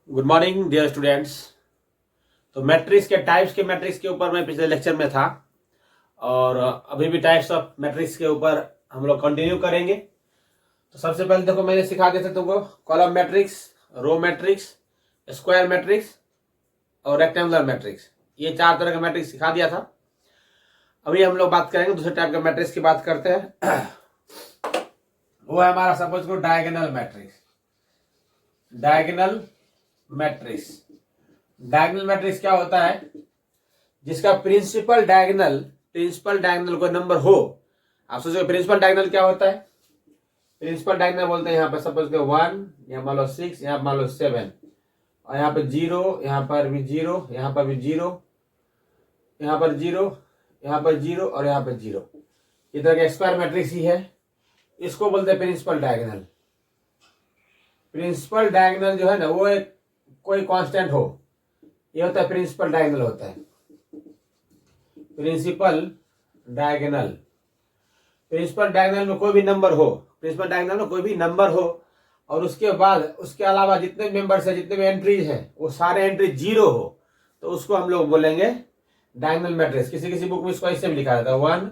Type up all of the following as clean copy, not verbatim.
Good morning dear students. तो matrix के types के मैट्रिक्स के ऊपर मैं पिछले लेक्चर में था और अभी भी टाइप्स ऑफ मैट्रिक्स के ऊपर हम लोग कंटिन्यू करेंगे। तो सबसे पहले देखो मैंने सिखा दिया था तुमको column matrix, row matrix, square matrix और रेक्टेंगुलर मैट्रिक्स। ये चार तरह का मैट्रिक्स सिखा दिया था। अभी हम लोग बात करेंगे दूसरे टाइप के मैट्रिक्स की बात करते हैं। वो है हमारा सपोज को diagonal matrix. Diagonal matrix, diagonal matrix क्या होता है? जिसका प्रिंसिपल डायगोनल कोई नंबर हो। आप सोचो प्रिंसिपल डायगोनल क्या होता है? प्रिंसिपल डायगोनल बोलते हैं यहाँ पर सपोज के 1, यहाँ मान लो 6, यहाँ मान लो 7 और यहाँ पर 0, यहाँ पर भी 0, यहाँ पर भी 0, यहाँ पर 0, यहाँ पर 0 और यहाँ पर 0। इस तरह का स्क्वायर मैट्रिक्स ही है, इसको बोलते हैं प्रिंसिपल डायगोनल। प्रिंसिपल डायगोनल जो है ना वो एक कोई कांस्टेंट हो, ये होता है प्रिंसिपल डायगोनल होता है। प्रिंसिपल डायगोनल, प्रिंसिपल डायगोनल में कोई भी नंबर हो, प्रिंसिपल डायगोनल में कोई भी नंबर हो और उसके बाद उसके अलावा जितने मेंबर्स है, जितने भी एंट्रीज है वो सारे एंट्री 0 हो, तो उसको हम लोग बोलेंगे डायगोनल मैट्रिक्स। किसी किसी बुक में इसको ऐसे भी लिखा रहता है 1,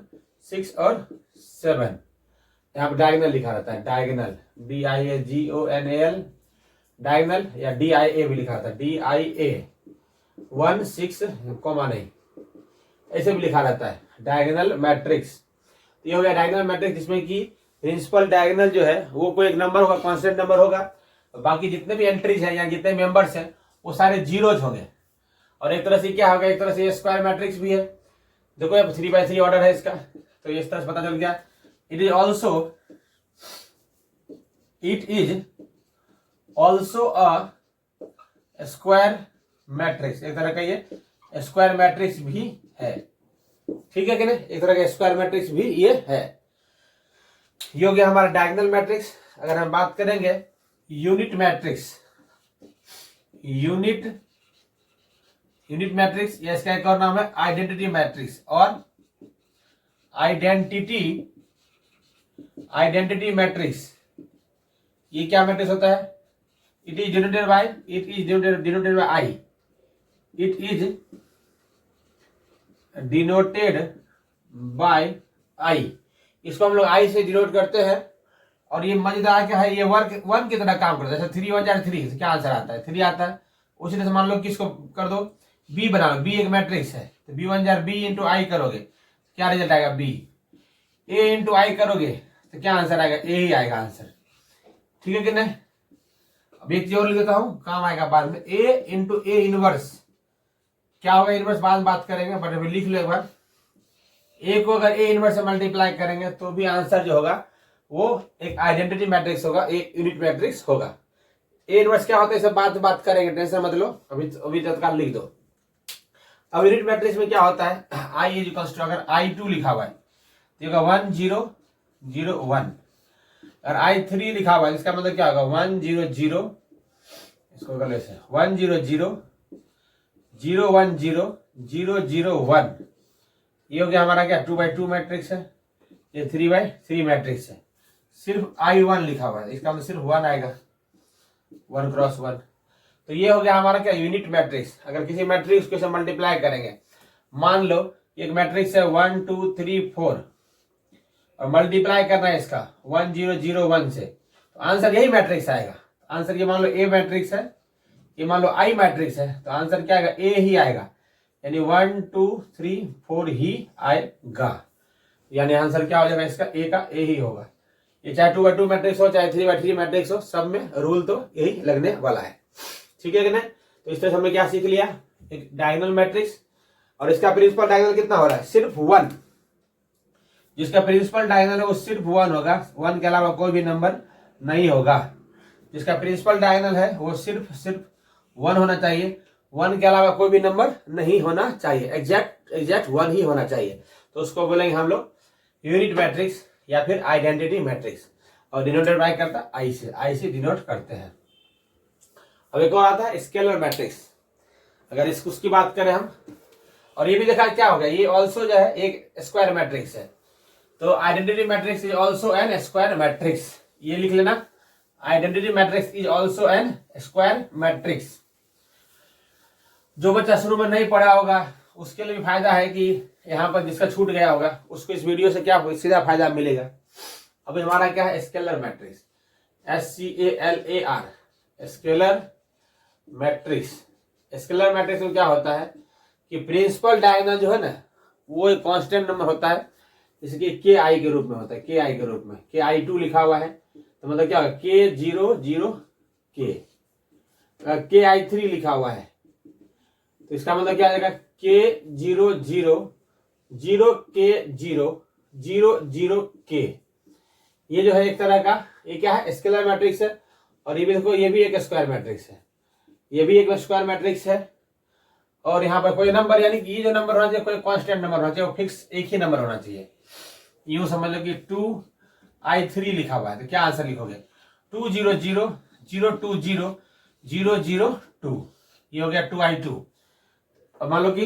6 और 7, यहाँ पर डायगोनल लिखा रहता है। डायगोनल DIAGONAL डायगोनल, या DIA भी लिखा था, DIA 1, 6 कॉमा नहीं, ऐसे भी लिखा रहता है डायगोनल मैट्रिक्स। ये हो गया डायगोनल मैट्रिक्स, जिसमें कि प्रिंसिपल डायगोनल जो है वो कोई एक नंबर होगा, कांस्टेंट नंबर होगा, बाकी जितने भी एंट्रीज हैं या जितने मेंबर्स हैं वो सारे जीरोज होंगे। और एक तरह से क्या होगा, एक तरह से ये स्क्वायर मैट्रिक्स भी है। देखो अब 3x3 ऑर्डर है इसका, तो इस तरह से पता चल गया। It is also a square matrix, एक तरह का ये स्क्वायर मैट्रिक्स भी है। ठीक है कि नहीं? एक तरह का स्क्वायर मैट्रिक्स भी ये है। ये हो गया हमारा डायगोनल मैट्रिक्स। अगर हम बात करेंगे यूनिट मैट्रिक्स, यूनिट मैट्रिक्स, या इसका एक और नाम है आइडेंटिटी मैट्रिक्स। और आइडेंटिटी मैट्रिक्स ये क्या मैट्रिक्स होता है? It is denoted by I. It is denoted by I. इसको हम लोग I से डिनोट करते हैं। और ये मजेदार क्या है, ये वर्क 1 की तरह काम करता है। जैसे 3 1 जा 3, क्या आंसर आता है? 3 आता है। उसी तरह से मान लो कि इसको कर दो B बना लो, B एक मैट्रिक्स है, तो B 1 जा B इंटू आई करोगे, क्या रिजल्ट आएगा? B। A इंटू आई करोगे तो क्या आंसर आएगा? A ही आएगा आंसर। ठीक है कि नहीं? अब एक चीज और लिख देता हूं, काम आएगा बाद में। A इंटू A इनवर्स, क्या होगा इनवर्स बाद में बात करेंगे, बट अभी लिख लो एक बार। A को अगर A इनवर्स से मल्टीप्लाई करेंगे तो भी आंसर जो होगा वो एक आइडेंटिटी मैट्रिक्स होगा, एक यूनिट मैट्रिक्स होगा। A इनवर्स क्या होता है, सब बात करेंगे, टेंशन मत लो, अभी तत्काल लिख दो। अब यूनिट मैट्रिक्स में क्या होता है, I इज इक्वल्स टू, अगर I2 लिखा हुआ है तो 1 0 0 1। अगर I3 लिखा हुआ है इसका मतलब क्या होगा? 1 0 0, इसको कर लेते हैं 1 0 0 0 1 0 0 0 1। ये हो गया हमारा क्या 2x2 मैट्रिक्स है, ये 3x3 मैट्रिक्स है। सिर्फ I1 लिखा हुआ है, इसका मतलब सिर्फ 1 आएगा, 1 क्रॉस 1। तो ये हो गया हमारा क्या यूनिट मैट्रिक्स। अगर किसी मैट्रिक्स को मल्टीप्लाई करेंगे, मान लो एक मैट्रिक्स है 1 2 3 4 और मल्टीप्लाई करना है इसका 1 0 0 1 से, तो आंसर यही मैट्रिक्स आएगा। आंसर ये मान लो A मैट्रिक्स है, ये मान लो I मैट्रिक्स है, तो आंसर क्या आएगा? A ही आएगा, यानी 1 2 3 4 ही आएगा। यानी आंसर क्या हो जाएगा इसका? A का A ही होगा। ये चाहे 2x2 मैट्रिक्स हो चाहे 3x3 मैट्रिक्स हो, सब में रूल तो यही लगने वाला है। ठीक है कि नहीं? तो इस तरह से हमने क्या सीख लिया, एक डायगोनल मैट्रिक्स। और इसका प्रिंसिपल डायगोनल कितना हो रहा है? सिर्फ 1। जिसका प्रिंसिपल डायगोनल है वो सिर्फ 1 होगा, 1 के अलावा कोई भी नंबर नहीं होगा। जिसका प्रिंसिपल डायगोनल है वो सिर्फ 1 होना चाहिए, 1 के अलावा कोई भी नंबर नहीं होना चाहिए, एग्जैक्ट 1 ही होना चाहिए। तो उसको बोलेंगे हम लोग यूनिट मैट्रिक्स या फिर आइडेंटिटी मैट्रिक्स। और डिनोटेड बाय करता I से डिनोट करते हैं। अब एक और आता है स्केलर मैट्रिक्स। अगर उसकी बात करें हम, और ये भी देखा क्या होगा, ये ऑल्सो जो है एक स्क्वायर मैट्रिक्स है। तो identity matrix is also an square matrix, ये लिख लेना। Identity matrix is also an square matrix. जो बच्चा शुरू में नहीं पढ़ा होगा उसके लिए भी फायदा है कि यहाँ पर जिसका छूट गया होगा उसको इस वीडियो से क्या सीधा फायदा मिलेगा। अब हमारा क्या है, scalar matrix, SCALAR, scalar matrix. Scalar matrix में क्या होता है कि प्रिंसिपल डायगोनल जो है ना वो एक कांस्टेंट नंबर होता है, जैसे कि KI के रूप में होता है, KI के रूप में, KI2 लिखा हुआ है तो मतलब क्या होगा K00K, KI3 लिखा हुआ है तो इसका मतलब क्या आ जाएगा K00K00K। ये जो है एक तरह का, ये क्या है, स्केलर मैट्रिक्स है। और ये भी देखो, ये भी एक स्क्वायर मैट्रिक्स है, ये भी एक स्क्वायर मैट्रिक्स है। और यहाँ पर कोई नंबर, यानी कि ये जो नंबर होना चाहिए कोई कांस्टेंट नंबर होना चाहिए, वो फिक्स एक ही नंबर होना चाहिए। यूं समझ लो कि 2I3 लिखा हुआ है तो क्या आंसर लिखोगे, 2000020, ये हो गया 2I2। अब मान लो कि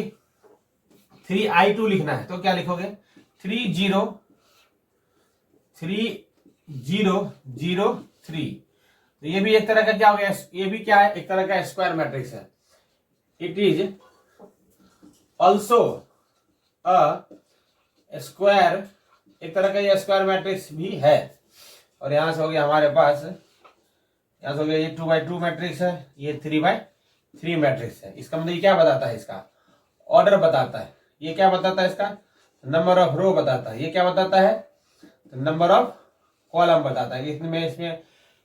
3I2 लिखना है तो क्या लिखोगे, 3003। तो ये भी एक तरह का क्या हो गया, ये भी क्या है, एक तरह का स्क्वायर मैट्रिक्स है। It is also a square, एक तरह का ये स्क्वायर मैट्रिक्स भी है। और यहां से हो गया हमारे पास, यहां से हो गया ये 2x2 मैट्रिक्स है, ये 3x3 मैट्रिक्स है। इसका मतलब क्या बताता है, इसका ऑर्डर बताता है। ये क्या बताता है, इसका नंबर ऑफ रो बताता है। ये क्या बताता है, नंबर ऑफ कॉलम बताता है। इसमें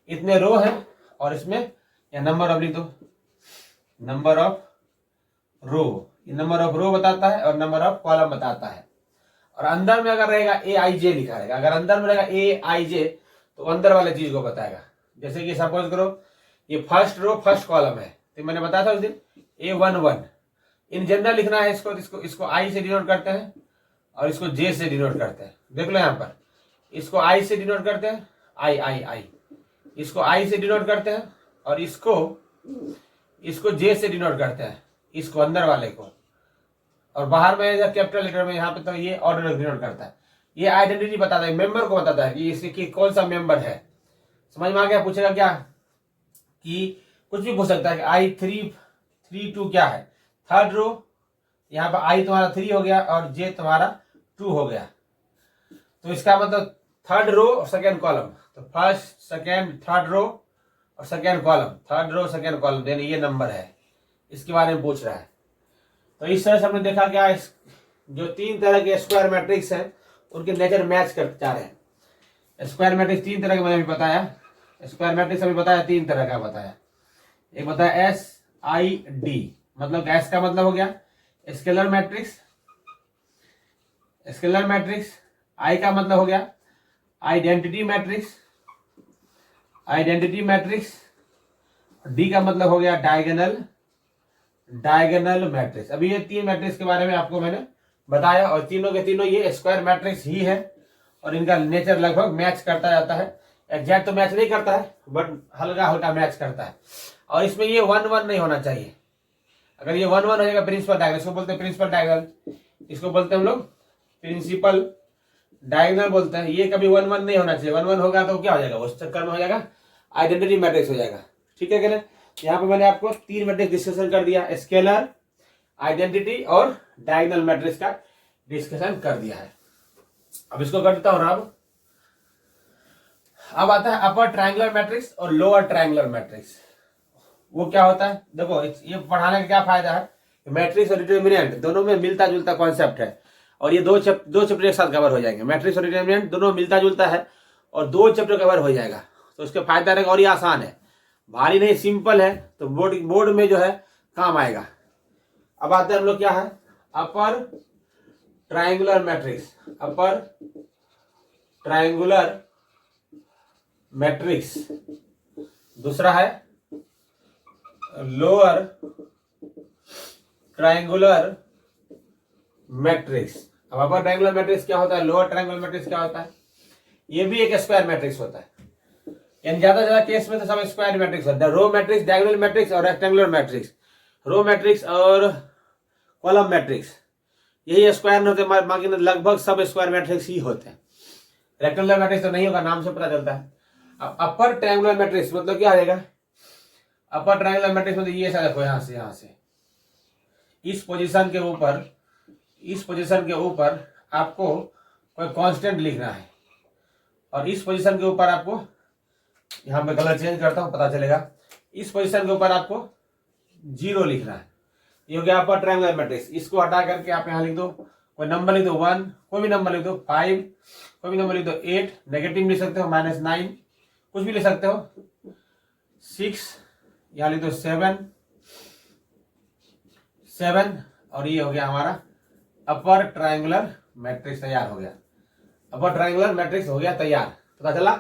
इतने रो है और इसमें या नंबर ऑफ लिख दो, नंबर ऑफ रो, ये नंबर ऑफ रो बताता है और नंबर ऑफ कॉलम बताता है। और अंदर में अगर रहेगा AIJ लिखा रहेगा, अगर अंदर में रहेगा AIJ तो अंदर वाले चीज को बताएगा। जैसे कि सपोज करो ये फर्स्ट रो फर्स्ट कॉलम है तो मैंने बताया था उस दिन A11, इन जनरल लिखना है इसको I से डिनोट करते हैं और इसको J से डिनोट करते हैं। देख लो यहाँ पर, इसको I से डिनोट करते हैं, I, इसको I से डिनोट करते हैं और इसको J से डिनोट करते हैं, इसको अंदर वाले को। और बाहर में जब कैपिटल लेटर में यहाँ पे तो ये ऑर्डर डिनोट करता है। ये आइडेंटिटी बताता है, मेंबर को बताता है कि इसकी कौन सा मेंबर है। समझ में आ गया। पूछेगा क्या कि कुछ भी पूछ सकता है कि I332 क्या है, थर्ड रो, यहाँ पर I तुम्हारा 3 हो गया और J तुम्हारा 2 हो गया। तो इसका मतलब थर्ड रो और सेकेंड कॉलम, तो फर्स्ट सेकेंड थर्ड रो और second column, third row second column, यानी ये नंबर है, इसके बारे में पूछ रहा है। तो इस तरह से हमने देखा क्या, जो 3 तरह के स्क्वायर मैट्रिक्स हैं उनके नेचर मैच कर जा रहे हैं। स्क्वायर मैट्रिक्स 3 तरह के मैंने भी बताया, स्क्वायर मैट्रिक्स अभी बताया 3 तरह का बताया। एक बताया SID, मतलब S का मतलब हो गया scalar matrix, scalar matrix. I का मतलब हो गया identity matrix, identity matrix. D का मतलब हो गया डायगोनल मैट्रिक्स। अभी ये 3 मैट्रिक्स के बारे में आपको मैंने बताया और तीनों के तीनों ये स्क्वायर मैट्रिक्स ही है और इनका नेचर लगभग मैच करता जाता है। एग्जैक्ट तो मैच नहीं करता है बट हल्का हल्का मैच करता है। और इसमें ये 1-1 नहीं होना चाहिए। अगर ये 1-1 हो जाएगा प्रिंसिपल डायगोनल, इसको बोलते हैं प्रिंसिपल डायगोनल, इसको बोलते हैं हम लोग प्रिंसिपल डायगोनल बोलते हैं। ये कभी 1-1 नहीं होना चाहिए। 1-1 होगा तो क्या हो जाएगा, उस चक्कर में हो जाएगा आइडेंटिटी मैट्रिक्स हो जाएगा। ठीक है क्या। यहाँ पे मैंने आपको 3 मैट्रिक्स डिस्कशन कर दिया, स्केलर, आइडेंटिटी और डायगोनल मैट्रिक्स का डिस्कशन कर दिया है। अब इसको कर देता हूं। अब आता है अपर ट्रायंगुलर मैट्रिक्स और लोअर ट्रायंगुलर मैट्रिक्स। वो क्या होता है, देखो ये पढ़ाने का क्या फायदा है, मैट्रिक्स और डिटरमिनेंट दोनों में मिलता जुलता कॉन्सेप्ट है और ये दो चैप्टर एक साथ कवर हो जाएंगे। मैट्रिक्स और डिटरमिनेंट दोनों मिलता जुलता है और 2 चैप्टर कवर हो जाएगा तो उसके फायदा रहेगा। और ये आसान है, भारी नहीं, सिंपल है, तो बोर्ड में जो है काम आएगा। अब आते हैं हम लोग क्या है, upper triangular matrix, upper triangular matrix. दूसरा है लोअर ट्रायंगुलर मैट्रिक्स। अब अपर ट्रायंगुलर मैट्रिक्स क्या होता है, लोअर ट्रायंगुलर मैट्रिक्स क्या होता है, ये भी एक स्क्वायर मैट्रिक्स होता है। यानी ज्यादा केस में तो सब स्क्वायर मैट्रिक्स होता है। रो मैट्रिक्स, डायगोनल मैट्रिक्स और रेक्टेंगुलर मैट्रिक्स, रो मैट्रिक्स और कॉलम मैट्रिक्स, यही स्क्वायर होते हैं। बाकी लगभग सब स्क्वायर मैट्रिक्स ही होते हैं। रेक्टेंगुलर मैट्रिक्स तो नहीं होगा, नाम से पता चलता है। अब अपर ट्रायंगुलर मैट्रिक्स मतलब क्या रहेगा, अपर ट्रायंगुलर मैट्रिक्स मतलब ये ऐसा देखो, यहाँ से इस पोजीशन के ऊपर आपको कोई कांस्टेंट लिखना है, और इस पोजीशन के ऊपर आपको, यहां पे कलर चेंज करता हूं पता चलेगा, इस पोजीशन के ऊपर आपको 0 लिखना है। ये हो गया अपर ट्रायंगुलर मैट्रिक्स। इसको हटा करके आप यहाँ लिख दो, कोई नंबर लिख दो 1, कोई भी नंबर लिख दो 5, कोई भी नंबर लिख दो 8, नेगेटिव लिख सकते हो -9, कुछ भी लिख सकते हो 6, यहाँ लिख दो 7, और ये हो गया हमारा अपर ट्रायंगुलर मैट्रिक्स तैयार हो गया। अपर ट्रायंगुलर मैट्रिक्स हो गया तैयार। पता चला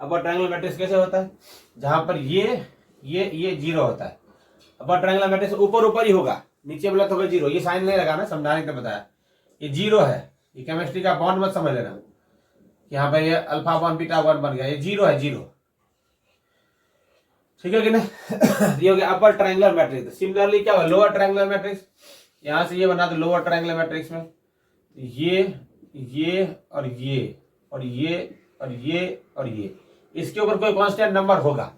अपर ट्रायंगुलर मैट्रिक्स कैसे होता है, जहां पर ये 0 होता है। अपर ट्रायंगुलर मैट्रिक्स ऊपर ही होगा, नीचे वाला तो होगा 0। ये साइन नहीं लगाना, समझाने के लिए बताया। ये 0 है, ये केमिस्ट्री का बॉन्ड मत समझ लेना, यहाँ पे ये अल्फा बॉन्ड बीटा बॉन्ड बन गया, ये 0 है, 0। ठीक है कि नहीं। ये हो गया अपर ट्रायंगुलर मैट्रिक्स। सिमिलरली क्या होगा लोअर ट्रायंगुलर मैट्रिक्स, यहां से ये बना दो लोअर ट्रायंगुलर मैट्रिक्स में ये और ये और ये और ये और ये, इसके ऊपर कोई कांस्टेंट नंबर होगा,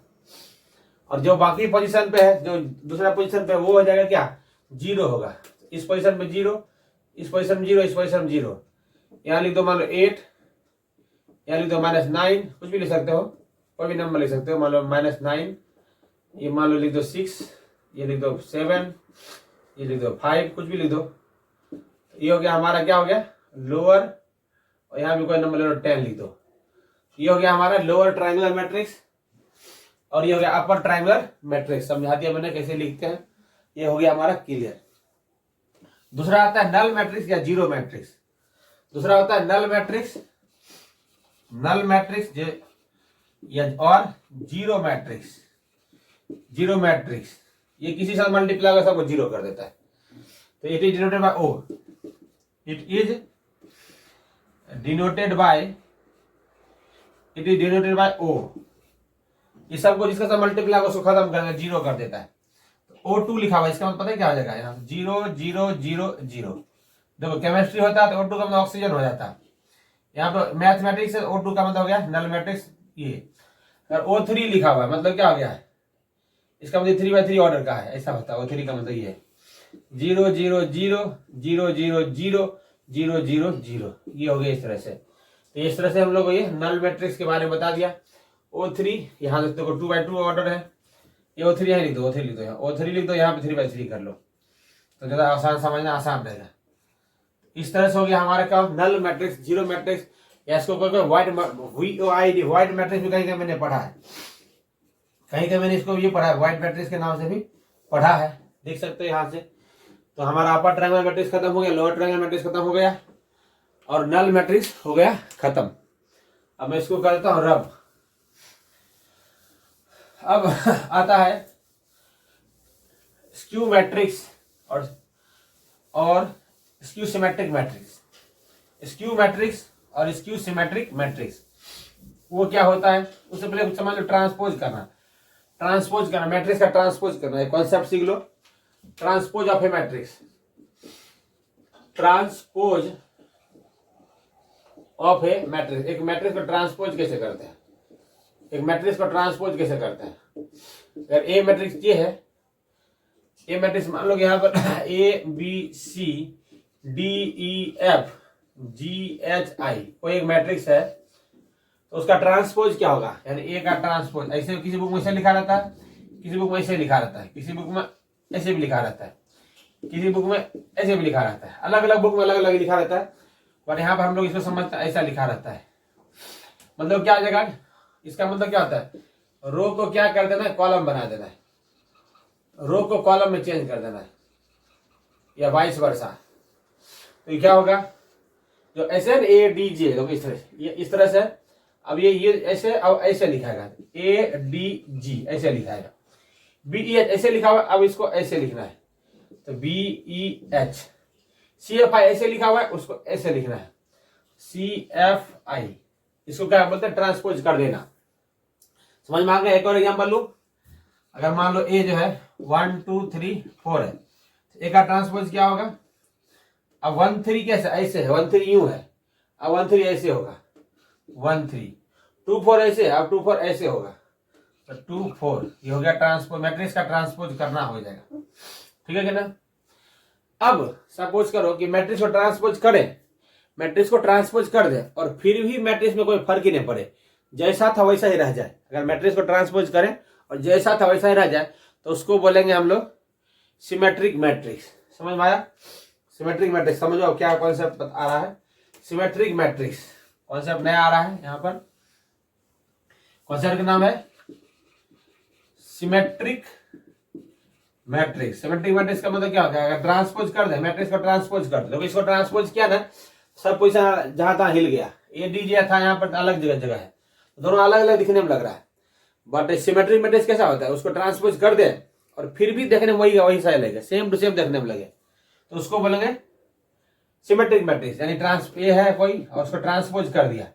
और जो बाकी पोजीशन पे है, जो दूसरा पोजीशन पे है, वो हो जाएगा क्या 0 होगा। इस पोजीशन में 0, इस पोजीशन में 0, इस पोजीशन में 0। यहाँ लिख दो मान लो 8, यहाँ लिख दो -9, कुछ भी लिख सकते हो, कोई भी नंबर लिख सकते हो, मान लो -9, ये मान लो लिख दो 6, ये लिख दो 7, ये लिख दो 5, कुछ भी लिख दो। ये हो गया हमारा क्या हो गया लोअर, और यहाँ भी कोई नंबर ले लो 10 लिख दो। ये हो गया हमारा लोअर ट्रायंगुलर मैट्रिक्स, और ये हो गया अपर ट्रायंगुलर मैट्रिक्स। समझा दिया मैंने कैसे लिखते हैं, ये हो गया हमारा क्लियर। दूसरा आता है नल मैट्रिक्स या जीरो मैट्रिक्स। दूसरा होता है नल मैट्रिक्स, और जीरो मैट्रिक्स। जीरो मैट्रिक्स ये किसी साथ मल्टीप्लाई होगा सबको 0 कर देता है, तो it is denoted by O, it is denoted by O। ये सबको जिसका साथ मल्टीप्लाई होगा उसको खत्म करके 0 कर देता है। O2 लिखा हुआ है, इसका मतलब पता है क्या हो जाएगा, यहाँ 0 0 0 0। देखो केमिस्ट्री होता है तो O2 का मतलब ऑक्सीजन हो जाता है, यहाँ पर मैथमेटिक्स है, O2 का मतलब हो गया नल मैट्रिक्स। ये अगर O3 लिखा हुआ है मतलब क्या हो गया है, इसका मतलब 3/3 ऑर्डर का है, ऐसा होता है। O3 का मतलब ये 0 0 0 0 0 0 0 0 0, ये हो गया इस तरह से। तो इस तरह से हम लोग को ये नल मैट्रिक्स के बारे में बता दिया। O3 यहाँ देखो 2/2 ऑर्डर है, ये O3 यहाँ लिख दो, O3 लिख दो, यहाँ O3 लिख दो, यहाँ पे 3/3 कर लो, तो ज्यादा आसान समझना आसान रहेगा। इस तरह से हो गया हमारा क्या नल मैट्रिक्स, जीरो मैट्रिक्स, या इसको व्हाइट मैट्रिक्स भी कहीं मैंने पढ़ा है, कहीं मैंने इसको ये पढ़ा है, व्हाइट मैट्रिक्स के नाम से भी पढ़ा है, देख सकते हो यहाँ से। तो हमारा अपर ट्रायंगुलर मैट्रिक्स खत्म हो गया, लोअर ट्रायंगुलर मैट्रिक्स खत्म हो गया, और नल मैट्रिक्स हो गया खत्म। अब मैं इसको कर देता हूँ रब। अब आता है स्क्यू मैट्रिक्स और skew symmetric matrix. Skew matrix और स्क्यू सिमेट्रिक मैट्रिक्स वो क्या होता है, उससे पहले कुछ समझ लो। ट्रांसपोज करना मैट्रिक्स का ट्रांसपोज करना, एक कॉन्सेप्ट सीख लो। Transpose of a matrix, transpose of a matrix. एक मैट्रिक्स को ट्रांसपोज कैसे करते हैं, अगर ए मैट्रिक्स ये है, ए मैट्रिक्स मान लो यहाँ पर ABCDEF GHI कोई एक मैट्रिक्स है, तो उसका ट्रांसपोज क्या होगा, यानी ए का ट्रांसपोज। ऐसे किसी बुक में ऐसे लिखा रहता है, किसी बुक में ऐसे लिखा रहता है, किसी बुक में ऐसे भी लिखा रहता है, किसी बुक में ऐसे भी लिखा रहता है, अलग अलग बुक में अलग अलग लिखा रहता है। और यहाँ पर हम लोग इसको समझते हैं ऐसा लिखा रहता है। मतलब क्या हो जाएगा, इसका मतलब क्या होता है, रो को क्या कर देना है, कॉलम बना देना है, रो को कॉलम में चेंज कर देना है, या वाइस वर्सा। तो ये क्या होगा, जो ऐसे ADJ देखो इस तरह से, ये इस तरह से। अब ये ऐसे, अब ऐसे लिखाएगा ADG ऐसे लिखाएगा, BEH ऐसे लिखा हुआ, अब इसको ऐसे लिखना है, तो BEH। CFI ऐसे लिखा हुआ है, उसको ऐसे लिखना है CFI। इसको क्या बोलते हैं, ट्रांसपोज कर देना। समझ में आ गया। एक और एग्जांपल लू, अगर मान लो ए जो है 1 2 3 4 है, तो ए का ट्रांसपोज क्या होगा। अब 1 3 कैसे, ऐसे है, 1 3 यूं है, अब 1 3 ऐसे होगा, 1 3 2 4 ऐसे, अब 2 4 ऐसे होगा, तो 2 4। ये हो गया ट्रांसपोज, मैट्रिक्स का ट्रांसपोज करना हो जाएगा। ठीक है क्या ना। अब सपोज करो कि मैट्रिक्स को ट्रांसपोज करें, मैट्रिक्स को ट्रांसपोज कर दे और फिर भी मैट्रिक्स में कोई फर्क ही नहीं पड़े, जैसा था वैसा ही रह जाए। अगर मैट्रिक्स को ट्रांसपोज करें और जैसा था वैसा ही रह जाए तो उसको बोलेंगे हम लोग सिमेट्रिक मैट्रिक्स। समझ में आया? सिमेट्रिक मैट्रिक्स समझो अब क्या कॉन्सेप्ट आ रहा है। सिमेट्रिक मैट्रिक्स कॉन्सेप्ट नया आ रहा है यहाँ पर। कॉन्सेप्ट का नाम है सिमेट्रिक मैट्रिक्स। सिमेट्रिक मैट्रिक्स का मतलब क्या होता है? अगर ट्रांसपोज कर दे, मैट्रिक्स को ट्रांसपोज कर दे, तो इसको ट्रांसपोज किया ना, सब कुछ जहां तहां हिल गया, ये डी था यहाँ पर अलग जगह है, दोनों अलग अलग दिखने में लग रहा है। बट सिमेट्रिक मैट्रिक्स कैसा होता है? उसको ट्रांसपोज कर दे और फिर भी देखने में वही सा लगे, सेम टू सेम देखने में लगे, तो उसको बोलेंगे सिमेट्रिक मैट्रिक्स। यानी ये है कोई और उसको ट्रांसपोज कर दिया,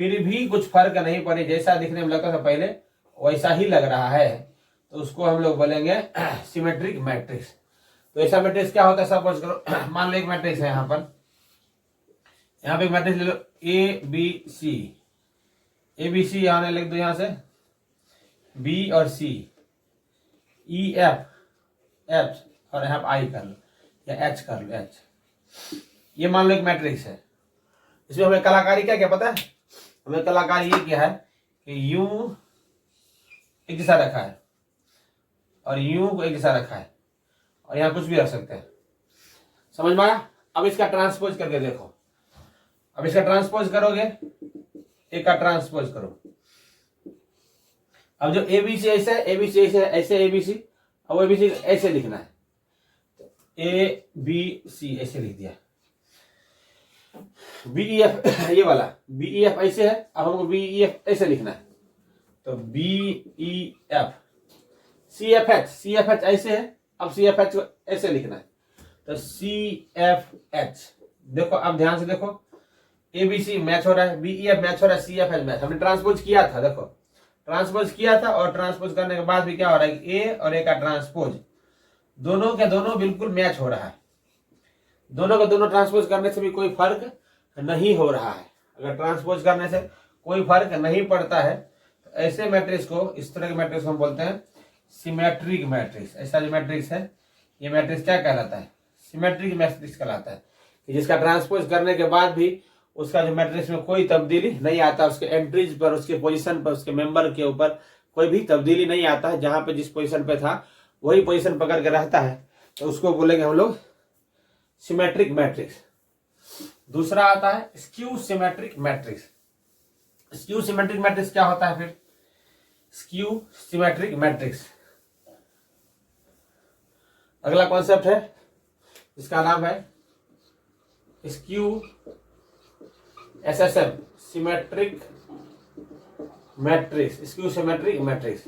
फिर भी कुछ फर्क नहीं पड़े, जैसा दिखने में लगता था पहले वैसा ही लग रहा है, तो उसको हम लोग बोलेंगे सिमेट्रिक मैट्रिक्स। तो ऐसा मैट्रिक्स क्या होता है? सपोज करो मान लो एक मैट्रिक्स है यहाँ पर, यहाँ पे एक मैट्रिक्स ले लो A B C, A B C यहाँ लिख दो, यहाँ से बी और सी, ई एफ एफ और यहाँ पे आई कर लो या एच कर लो, एच। ये मान लो एक मैट्रिक्स है, इसमें हमें कलाकारी क्या क्या पता है? हमें कलाकारी ये क्या है कि यू एक जैसा रखा है और यू को एक जैसा रखा है और यहाँ कुछ भी रख सकते हैं। समझ में आया? अब इसका ट्रांसपोज करके देखो, अब इसका ट्रांसपोज करोगे, एक का ट्रांसपोज करो। अब जो एबीसी ऐसे है, एबीसी ऐसे है, ऐसे एबीसी, अब एबीसी ऐसे लिखना है, ए बी सी ऐसे लिख दिया। बीई एफ ये वाला बीई एफ ऐसे है, अब हमको बीई एफ ऐसे लिखना है, तो B E F. C F H ऐसे है, अब सी एफ एच को ऐसे लिखना है, तो सी एफ एच। देखो अब ध्यान से देखो, एबीसी मैच हो रहा है, बीई एफ मैच हो रहा है, सी एफ एच मैच। हमने ट्रांसपोज किया था, देखो ट्रांसपोज किया था और ट्रांसपोज करने के बाद भी क्या हो रहा है? ए और ए का ट्रांसपोज दोनों के दोनों बिल्कुल मैच हो रहा है, दोनों के दोनों ट्रांसपोज करने से भी कोई फर्क नहीं हो रहा है। अगर ट्रांसपोज करने से कोई फर्क नहीं पड़ता है तो ऐसे मैट्रिक्स को, इस तरह के मैट्रिक्स को हम बोलते हैं सिमेट्रिक मैट्रिक्स। ऐसा जो मैट्रिक्स है, ये मैट्रिक्स क्या कहलाता है? सिमेट्रिक मैट्रिक्स कहलाता है, कि जिसका ट्रांसपोज करने के बाद भी उसका जो मैट्रिक्स में कोई तब्दीली नहीं आता, उसके एंट्रीज पर, उसके पोजीशन पर, उसके मेंबर के ऊपर कोई भी तब्दीली नहीं आता है, जहां पे जिस पोजीशन पे था वही पोजीशन पकड़ के रहता है, तो उसको बोलेंगे हम लोग सिमेट्रिक मैट्रिक्स। दूसरा आता है skew symmetric matrix. Skew symmetric matrix क्या होता है? फिर स्क्यू सिमेट्रिक मैट्रिक्स अगला कॉन्सेप्ट है, इसका नाम है skew SSM symmetric matrix. Skew symmetric matrix,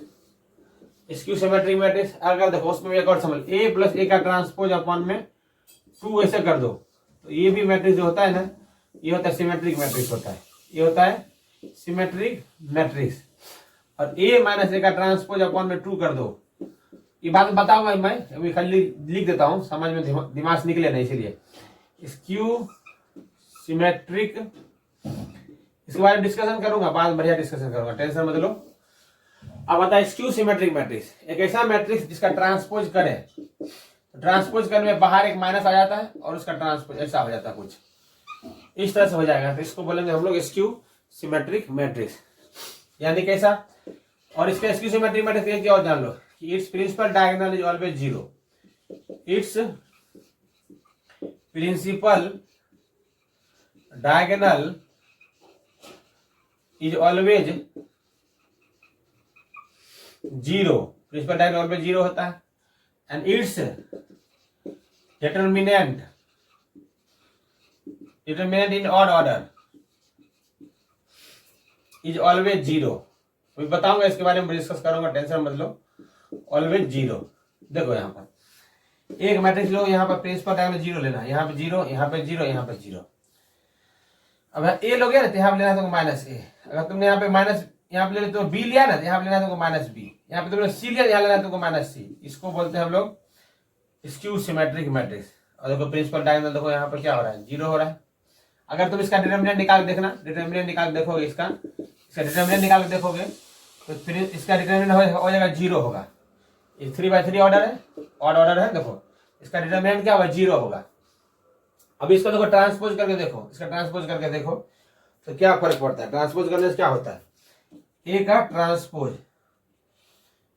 skew symmetric matrix अगर देखो उसमें एक और समझ, ए प्लस ए का ट्रांसपोज अपॉन में 2 ऐसे कर दो, तो ये भी मैट्रिक्स जो होता है ना, ये होता है सिमेट्रिक मैट्रिक्स होता है, ये होता है सिमेट्रिक मैट्रिक्स। और ए माइनस ए का ट्रांसपोज अपॉन में 2 कर दो, ये बात बताऊंगा मैं, अभी खाली लिख देता हूं, समझ में दिमाग से निकले ना, इसीलिए स्क्यू सिमेट्रिक, इसके बारे में डिस्कशन करूंगा, बाद में बढ़िया डिस्कशन करूंगा, टेंशन मत लो। अब आता है स्क्यू सिमेट्रिक मैट्रिक्स, एक ऐसा मैट्रिक्स जिसका ट्रांसपोज करे, ट्रांसपोज करने में बाहर एक माइनस आ जाता है और उसका ट्रांसपोज ऐसा हो जाता है, कुछ इस तरह से हो जाएगा, तो इसको बोलेंगे हम लोग स्क्यू सिमेट्रिक मैट्रिक्स। यानी कैसा? और इसका स्क्यू सिमेट्रिक मैट्रिक्स क्या और जान लो कि its principal diagonal is always 0, its principal diagonal is always 0, principal diagonal always 0 होता है, and its determinant in odd order is always 0। अभी बताऊंगा इसके बारे में, डिस्कस करूंगा, टेंशन मत लो। ऑलवेज 0, देखो यहाँ पर एक मैट्रिक्स लो, यहाँ पर प्रिंसिपल डायगोनल 0 लेना, यहाँ पे 0, यहाँ पे 0, यहाँ पे 0। अब ए लोगे ना तो यहाँ पे लेना तुमको माइनस ए, अगर तुमने यहाँ पे माइनस यहाँ पे ले तो बी लिया ना तो यहाँ पे लेना तुमको माइनस बी, यहाँ पे तुमने सी लिया यहाँ लेना तुमको माइनस सी। इसको बोलते हैं हम लोग स्क्यू सिमेट्रिक मैट्रिक्स। और देखो प्रिंसिपल डायगोनल देखो यहाँ पर क्या हो रहा है? 0 हो रहा है। अगर तुम इसका डिटरमिनेंट निकाल देखना, डिटरमिनेंट निकाल देखोगे, इसका डिटरमिनेंट निकाल के देखोगे तो फिर इसका डिटरमिनेंट हो जाएगा 0 होगा। ये 3/3 ऑर्डर है, ऑड ऑर्डर है, देखो इसका डिटरमिनेंट क्या होगा, 0 होगा। अब इसका देखो ट्रांसपोज करके देखो, इसका ट्रांसपोज करके देखो तो क्या फर्क पड़ता है। ट्रांसपोज करने से क्या होता है, ए का ट्रांसपोज,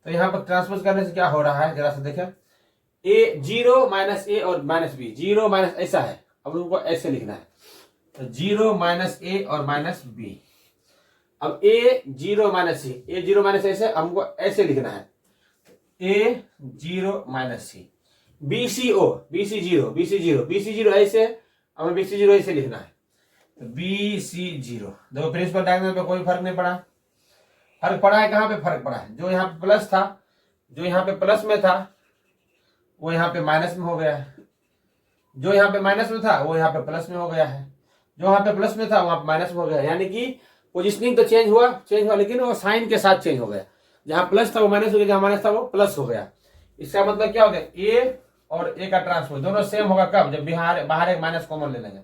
तो यहाँ पर ट्रांसपोज करने से क्या हो रहा है, जरा सा देखें। ए 0 माइनस ए और माइनस बी, 0 माइनस ऐसा है, अब उनको ऐसे लिखना है, तो 0 माइनस ए और माइनस बी। अब ए 0 माइनस सी, ए 0 माइनस ऐसे हमको ऐसे लिखना है, A 0 minus C, B C O, B C 0, B C 0, B C 0 ऐसे, हमें बी सी 0 ऐसे लिखना है, तो बी सी 0। देखो प्रिंसिपल डायगोनल पे कोई फर्क नहीं पड़ा। फर्क पड़ा है कहाँ पे फर्क पड़ा है, जो यहाँ पे प्लस था, जो यहाँ पे प्लस में था वो यहाँ पे माइनस में हो गया है, जो यहाँ पे माइनस में था वो यहाँ पे प्लस में हो गया है, जो यहाँ पे प्लस में था वहां पे माइनस में हो गया। यानी कि पोजिशनिंग तो चेंज हुआ लेकिन वो साइन के साथ चेंज हो गया। जहां प्लस था वो माइनस हो गया, जहां माइनस था वो प्लस हो गया। इसका मतलब क्या हो गया, ए और ए का ट्रांसपोज दोनों सेम होगा कब, जब बाहर एक माइनस कॉमन ले लेंगे।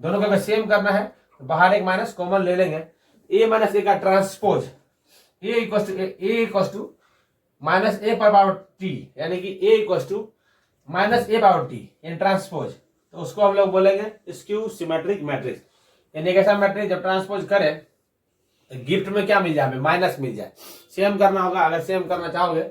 दोनों को अगर सेम करना है तो बाहर एक माइनस कॉमन ले लेंगे। ए माइनस ए का transpose, A equal to minus A power T, यानी कि A equal to minus A power T in transpose, तो उसको हम लोग बोलेंगे स्क्यू सिमेट्रिक मैट्रिक्स। यानी एक ऐसा मैट्रिक्स जब ट्रांसपोज करें तो गिफ्ट में क्या मिल जाए, हमें माइनस मिल जाए। सेम करना होगा, अगर सेम करना चाहोगे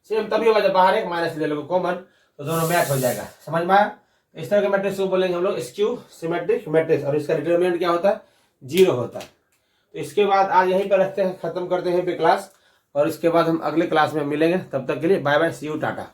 सेम तभी होगा जब बाहर एक माइनस ले लोगे कॉमन, तो दोनों मैच हो जाएगा। समझ में आया। इस तरह के मैट्रिक्स को बोलेंगे हम लोग स्क्यू सिमेट्रिक मैट्रिक्स, और इसका डिटरमिनेंट क्या होता है, 0 होता है। तो इसके बाद आज यहीं पर रखते हैं, खत्म करते हैं क्लास, और इसके बाद हम अगले क्लास में मिलेंगे। तब तक के लिए bye bye, see you, Tata.